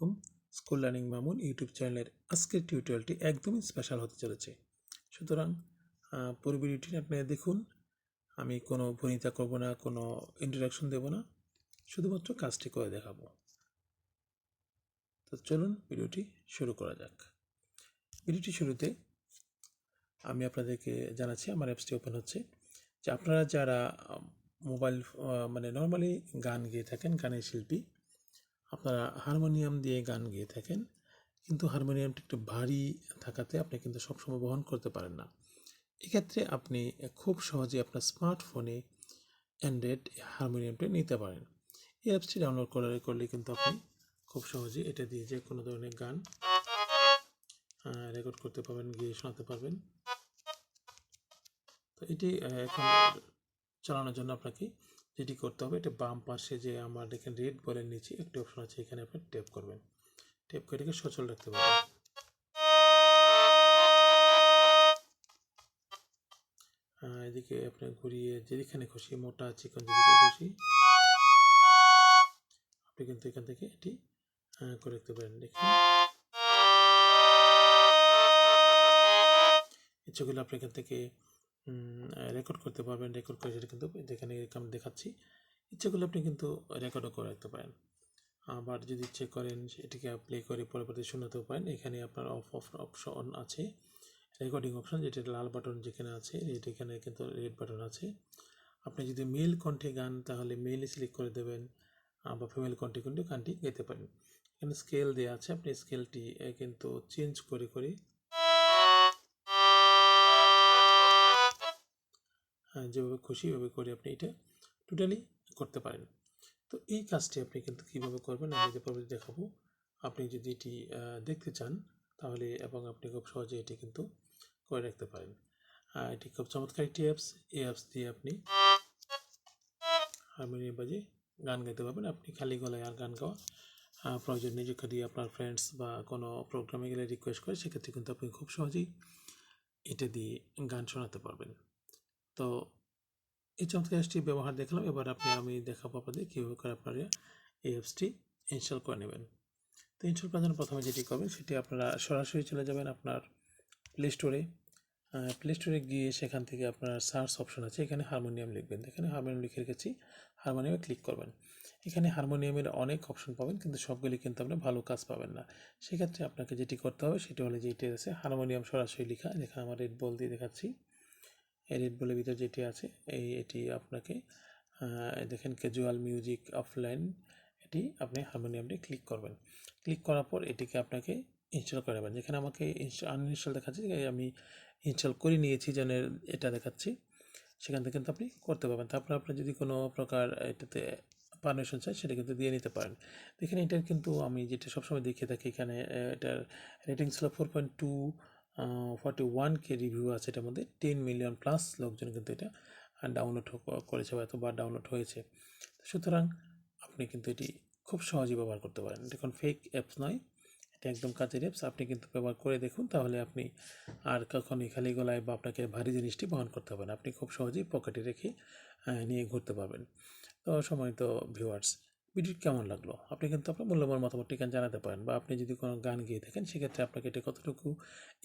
আলাইকুম। School learning Mamun YouTube চ্যানেলের আজকের টিউটোরিয়ালটি একদমই স্পেশাল হতে চলেছে। সুতরাং পুরো ভিডিওটি আপনারা দেখুন। আমি কোনো ভনিতা করব না, কোনো ইন্ট্রোডাকশন দেব না, শুধুমাত্র কাজটি করে দেখাবো। তো চলুন ভিডিওটি শুরু করা যাক। ভিডিওটি শুরুতে আমি আপনাদেরকে জানাচ্ছি আমার অ্যাপসটি ওপেন হচ্ছে, যে আপনারা যারা মোবাইল মানে নর্মালি গান গেয়ে থাকেন, গানের শিল্পী, আপনারা হারমোনিয়াম দিয়ে গান গেয়ে থাকেন, কিন্তু হারমোনিয়ামটা একটু ভারী থাকাতে আপনি কিন্তু সবসময় বহন করতে পারেন না। এক্ষেত্রে আপনি খুব সহজে আপনার স্মার্টফোনে অ্যান্ড্রয়েড হারমোনিয়ামটা নিতে পারেন। এই অ্যাপসটি ডাউনলোড করলে কিন্তু আপনি খুব সহজে এটা দিয়ে যে কোনো ধরনের গান রেকর্ড করতে পারবেন, গিয়ে শোনাতে পারবেন। তো এটি এখন চালানোর জন্য আপনাকে যেটি করতে হবে, এটা বাম পাশে যে আমার দেখেন রেড বলের নিচে একটি অপশন আছে, এখানে আপনি ট্যাপ করবেন। ট্যাপ করে এটাকে সচল রাখতে পারবেন। এদিকে আপনি ঘুরিয়ে যেখানে খুশি, মোটা চিকন যেদিকে খুশি, আপনি কিন্তু এখান থেকে এটি করে রাখতে পারেন। দেখুন, ইচ্ছে করলে আপনি এখান থেকে রেকর্ড করতে পারবেন। রেকর্ড করে সেটা কিন্তু এখানে আমি দেখাচ্ছি। ইচ্ছে করলে আপনি কিন্তু রেকর্ডও করে রাখতে পারেন। আবার যদি ইচ্ছে করেন এটিকে প্লে করে পরবর্তী শোনাতেও পারেন। এখানে আপনার অফ অপশন আছে, রেকর্ডিং অপশন, যেটা লাল বাটন যেখানে আছে, এখানে কিন্তু রেড বাটন আছে। আপনি যদি মেল কণ্ঠে গান, তাহলে মেলে সিলেক্ট করে দেবেন, বা ফিমেল কণ্ঠে কিন্তু গানটি গাইতে পারেন। এখানে স্কেল দেওয়া আছে, আপনি স্কেলটি কিন্তু চেঞ্জ করে যেভাবে খুশি ওইভাবে করে আপনি এটা টোটালি করতে পারেন। তো এই কাজটি আপনি কিন্তু কীভাবে করবেন আমি পরবর্তী দেখাবো। আপনি যদি এটি দেখতে চান তাহলে, এবং আপনি খুব সহজে এটি কিন্তু করে রাখতে পারেন। এটি খুব চমৎকার একটি অ্যাপস। এই অ্যাপস দিয়ে আপনি হারমোনিয়াম বাজে গান গাইতে পারবেন। আপনি খালি গলায় আর গান গাওয়া প্রয়োজন নেই। যদি আপনার ফ্রেন্ডস বা কোনো প্রোগ্রামে গেলে রিকোয়েস্ট করে, সেক্ষেত্রে কিন্তু আপনি খুব সহজেই এটা দিয়ে গান শোনাতে পারবেন। তো এই চমৎকার অ্যাপসটি ব্যবহার দেখলাম। এবার আমি দেখাবো আপনাদের কীভাবে করে আপনারা এই অ্যাপসটি ইনস্টল করে নেবেন। তো ইনস্টল করার জন্য প্রথমে যেটি করবেন, সেটি আপনারা সরাসরি চলে যাবেন আপনার প্লে স্টোরে। প্লে স্টোরে গিয়ে সেখান থেকে আপনার সার্চ অপশন আছে, এখানে হারমোনিয়াম লিখবেন। এখানে হারমোনিয়াম লিখে রেখেছি, হারমোনিয়ামে ক্লিক করবেন। এখানে হারমোনিয়ামের অনেক অপশন পাবেন, কিন্তু সবগুলি কিন্তু আপনি ভালো কাজ পাবেন না। সেক্ষেত্রে আপনাকে যেটি করতে হবে সেটি হলো, যেটি আছে হারমোনিয়াম সরাসরি লেখা, যেখানে আমার রেড বল দিয়ে দেখাচ্ছি, এই রেড বলের ভিতরে যেটি আছে এটি আপনাকে দেখেন ক্যাজুয়াল মিউজিক অফলাইন, এটি আপনি হারমোনিয়ামটি ক্লিক করবেন। ক্লিক করার পর এটিকে আপনাকে ইনস্টল করে নেবেন। যেখানে আমাকে আনইনস্টল দেখাচ্ছে, আমি ইনস্টল করে নিয়েছি যেন এটা দেখাচ্ছি, সেখান থেকে কিন্তু আপনি করতে পারবেন। তারপর আপনি যদি কোনো প্রকার এটাতে পারমিশন চাই, সেটা কিন্তু দিয়ে নিতে পারেন। দেখেন এটার কিন্তু আমি যেটা সবসময় দেখে থাকি, এখানে এটার রেটিং ছিল 4.2, 41K রিভিউ আছে এটার মধ্যে। 10 মিলিয়ন প্লাস লোকজন কিন্তু এটা ডাউনলোড করেছে বা এতবার ডাউনলোড হয়েছে। সুতরাং আপনি কিন্তু এটি খুব সহজেই ব্যবহার করতে পারেন। দেখুন, ফেক অ্যাপস নয়, এটা একদম কাজের অ্যাপস। আপনি কিন্তু ব্যবহার করে দেখুন, তাহলে আপনি আর কখনই খালি গলায় বা আপনাকে ভারী জিনিসটি বহন করতে হবে না। আপনি খুব সহজেই পকেটে রেখে নিয়ে ঘুরতে পারবেন। তো সম্মানিত ভিউয়ার্স, ভিডিওটি কেমন লাগলো আপনি কিন্তু আপনার মূল্যবান মতামতটি জানাতে পারেন, বা আপনি যদি কোনো গান গেয়ে থাকেন, সেক্ষেত্রে আপনাকে এটা কতটুকু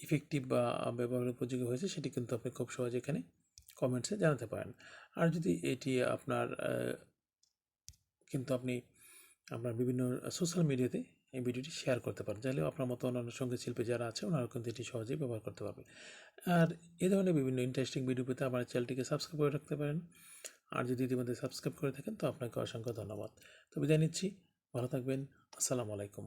ইফেক্টিভ বা ব্যবহারের উপযোগী হয়েছে, সেটি কিন্তু আপনি খুব সহজে এখানে কমেন্টসে জানাতে পারেন। আর যদি এটি আপনার কিন্তু আপনি আপনার বিভিন্ন সোশ্যাল মিডিয়াতে এই ভিডিওটি শেয়ার করতে পারেন। চাইলেও আপনার মতো অন্যান্য সঙ্গীত শিল্পী যারা আছে, ওনারাও কিন্তু এটি সহজেই ব্যবহার করতে পারবে। আর এই ধরনের বিভিন্ন ইন্টারেস্টিং ভিডিও পেতে আমার চ্যানেলটিকে সাবস্ক্রাইব করে রাখতে পারেন। আর যদি ইতিমধ্যে সাবস্ক্রাইব করে থাকেন, তো আপনাকে অসংখ্য ধন্যবাদ। তো বিদায় নিচ্ছি, ভালো থাকবেন। আসসালামু আলাইকুম।